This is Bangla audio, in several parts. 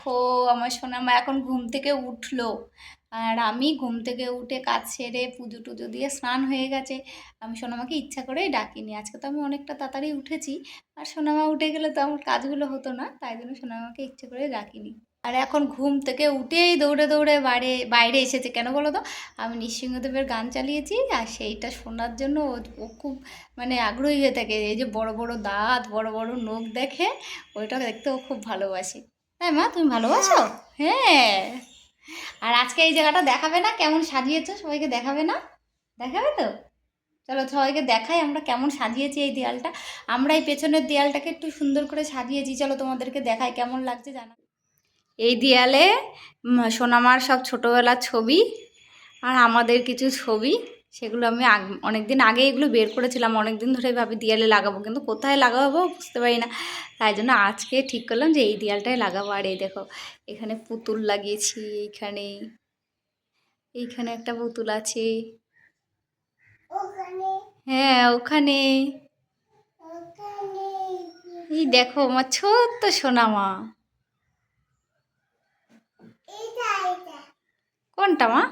দেখো আমার সোনামা এখন ঘুম থেকে উঠলো। আর আমি ঘুম থেকে উঠে কাজ সেরে পুজো টুজো দিয়ে স্নান হয়ে গেছে। আমি সোনামাকে ইচ্ছা করেই ডাকিনি। আজকে তো আমি অনেকটা তাড়াতাড়ি উঠেছি। আর সোনামা উঠে গেলে তো আমার কাজগুলো হতো না, তাই জন্য সোনামাকে ইচ্ছে করে ডাকিনি। আর এখন ঘুম থেকে উঠেই দৌড়ে দৌড়ে বাইরে এসেছে। কেন বলো তো? আমি নৃসিংহদেবের গান চালিয়েছি, আর সেইটা শোনার জন্য ও খুব মানে আগ্রহী হয়ে থাকে। এই যে বড় বড় দাঁত, বড় বড় নখ দেখে, ওইটা দেখতেও খুব ভালোবাসি। তাই মা, তুমি ভালোবাসো? হ্যাঁ। আর আজকে এই জায়গাটা দেখাবে না কেমন সাজিয়েছো? সবাইকে দেখাবে না? দেখাবে তো? চলো সবাইকে দেখাই আমরা কেমন সাজিয়েছি এই দেয়ালটা। আমরা এই পেছনের দেয়ালটাকে একটু সুন্দর করে সাজিয়েছি। চলো তোমাদেরকে দেখাই কেমন লাগছে জানা। এই দেয়ালে সোনামার সব ছোটোবেলার ছবি আর আমাদের কিছু ছবি, সেগুলো আমি অনেক দিন আগে এগুলো বের করেছিলাম। অনেক দিন ধরে ভাবি দেয়ালে লাগাবো, কিন্তু কোথায় লাগাবো বুঝতে পারি না। তাই জন্য আজকে ঠিক করলাম যে এই দেয়ালটাই লাগাবো। আর এই দেখো এখানে পুতুল লাগিয়েছি। এইখানে একটা পুতুল আছে। হ্যাঁ ওখানে। এই দেখো আমার ছোট্ট সোনামা। কোনটা মা?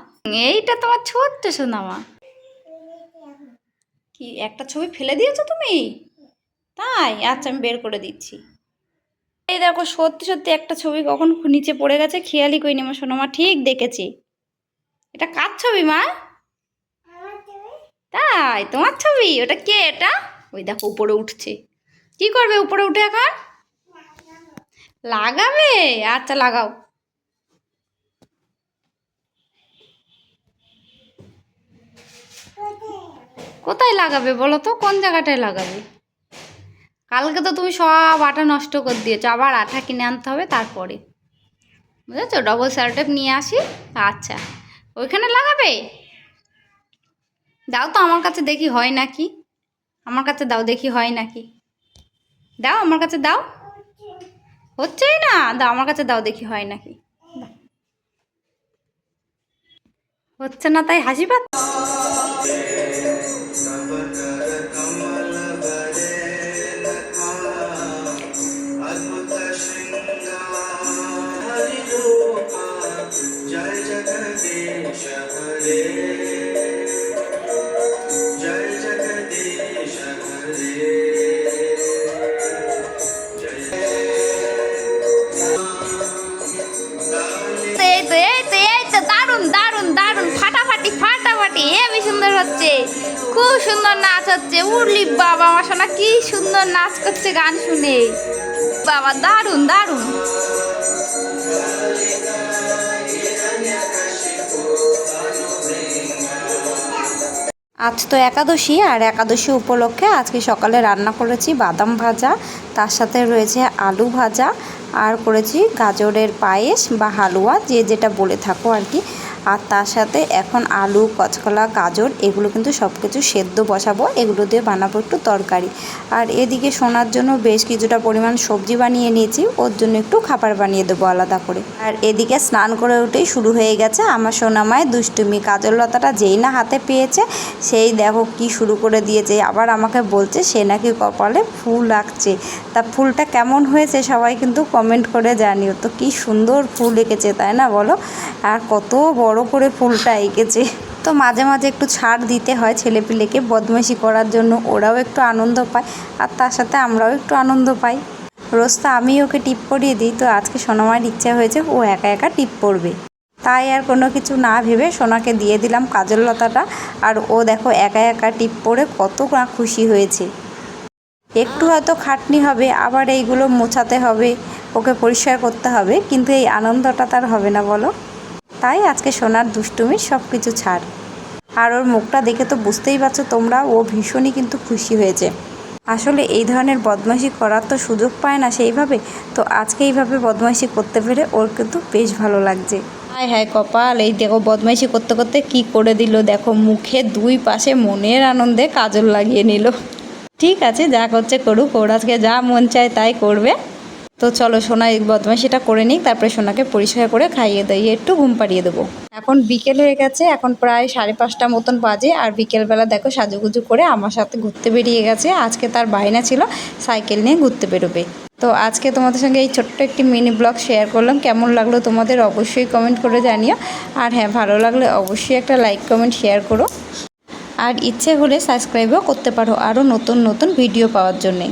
এইটা তোমার ছোট্ট সোনামা। কি একটা ছবি ফেলে দিয়েছো তুমি? তাই? আচ্ছা আমি বের করে দিচ্ছি। এই দেখো সত্যি সত্যি একটা ছবি কখন নিচে পড়ে গেছে, খেয়ালই করিনি আমার সোনামা ঠিক দেখেছি। এটা কার ছবি মা? তাই তোমার ছবি? ওটা কে এটা? ওই দেখো উপরে উঠছে। কি করবে উপরে উঠে এখন? লাগাবে? আচ্ছা লাগাও। কোথায় লাগাবে বলো তো, কোন জায়গাটায় লাগাবে? কালকে তো তুমি সব আটা নষ্ট করে দিয়েছো, আবার আঠা কিনে আনতে হবে তারপরে, বুঝেছো? ডবল সেলোটেপ নিয়ে আসি। আচ্ছা ওইখানে লাগাবে? দাও তো আমার কাছে দেখি হয় নাকি। আমার কাছে দাও দেখি হয় নাকি। দাও আমার কাছে দাও। হচ্ছেই না? দাও আমার কাছে দাও দেখি হয় নাকি। হচ্ছে না তাই হাসি পাচ্ছে। জয় জগদীশ হরে, জয় জগদীশ হরে, দারুন দারুন দারুন, ফাটাফাটি ফাটাফাটি, হেবি সুন্দর হচ্ছে। খুব সুন্দর নাচ হচ্ছে। উর্লি বাবা, আমার সোনা কি সুন্দর নাচ করছে গান শুনে। বাবা দারুন দারুন। আজ তো একাদশী, আর একাদশী উপলক্ষে আজকে সকালে রান্না করেছি বাদাম ভাজা, তার সাথে রয়েছে আলু ভাজা, আর করেছি গাজরের পায়েস বা হালুয়া, যে যেটা বলে থাকো আর কি। আর তার সাথে এখন আলু, কাঁচকলা, গাজর এগুলো কিন্তু সব কিছু সেদ্ধ বসাবো, এগুলো দিয়ে বানাবো একটু তরকারি। আর এদিকে সোনার জন্য বেশ কিছুটা পরিমাণ সবজি বানিয়ে নিয়েছি, ওর জন্য একটু খাবার বানিয়ে দেবো আলাদা করে। আর এদিকে স্নান করে উঠেই শুরু হয়ে গেছে আমার সোনামায়ের দুষ্টুমি। কাজল লতাটা যেই না হাতে পেয়েছে সেই দেখো কি শুরু করে দিয়েছে। আবার আমাকে বলছে সে নাকি কপালে ফুল আঁকছে। তা ফুলটা কেমন হয়েছে সবাই কিন্তু কমেন্ট করে জানিও তো। কি সুন্দর ফুল এঁকেছে তাই না বলো? আর কত বড় করে ফুলটা এঁকেছে। তো মাঝে মাঝে একটু ছাড় দিতে হয় ছেলেপিলেকে বদমাইশি করার জন্য, ওরাও একটু আনন্দ পায় আর তার সাথে আমরাও একটু আনন্দ পাই। রোজ তো আমি ওকে টিপ পরিয়ে দিই, তো আজকে সোনামায়ের ইচ্ছা হয়েছে ও একা একা টিপ পড়বে। তাই আর কোনো কিছু না ভেবে সোনাকে দিয়ে দিলাম কাজল লতাটা। আর ও দেখো একা একা টিপ পড়ে কত না খুশি হয়েছে। একটু হয়তো খাটনি হবে, আবার এইগুলো মোছাতে হবে, ওকে পরিষ্কার করতে হবে, কিন্তু এই আনন্দটা তার হবে না বলো? তাই আজকে সোনার দুষ্টুমির সব কিছু ছাড়। আর ওর মুখটা দেখে তো বুঝতেই পারছো তোমরা, ও ভীষণই কিন্তু খুশি হয়েছে। আসলে এই ধরনের বদমাইশি করার তো সুযোগ পায় না সেইভাবে, তো আজকে এইভাবে বদমাইশি করতে পেরে ওর কিন্তু বেশ ভালো লাগছে। হায় হায় কপাল, এই দেখো বদমাইশি করতে করতে কি করে দিল দেখো, মুখে দুই পাশে মনের আনন্দে কাজল লাগিয়ে নিল। ঠিক আছে যা করছে করুক, ওর আজকে যা মন চায় তাই করবে। তো চলো সোনা এই বদমাইশিটা করে নিই, তারপরে সোনাকে পরিষ্কার করে খাইয়ে দিয়ে একটু ঘুম পাড়িয়ে দেবো। এখন বিকেল হয়ে গেছে, এখন প্রায় 5:30 মতন বাজে। আর বিকেলবেলা দেখো সাজুগুজু করে আমার সাথে ঘুরতে বেরিয়ে গেছে। আজকে তার বায়না ছিল সাইকেল নিয়ে ঘুরতে বেরোবে। তো আজকে তোমাদের সঙ্গে এই ছোট্ট একটি মিনি ব্লগ শেয়ার করলাম। কেমন লাগলো তোমাদের অবশ্যই কমেন্ট করে জানিও। আর হ্যাঁ, ভালো লাগলে অবশ্যই একটা লাইক কমেন্ট শেয়ার করো। আর ইচ্ছে হলে সাবস্ক্রাইবও করতে পারো আরও নতুন নতুন ভিডিও পাওয়ার জন্যে।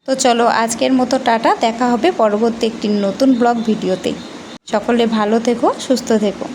তো চলো আজকের মতো টাটা, দেখা হবে পরবর্তী একটি নতুন ব্লগ ভিডিওতে। সকলে ভালো থেকো, সুস্থ থেকো।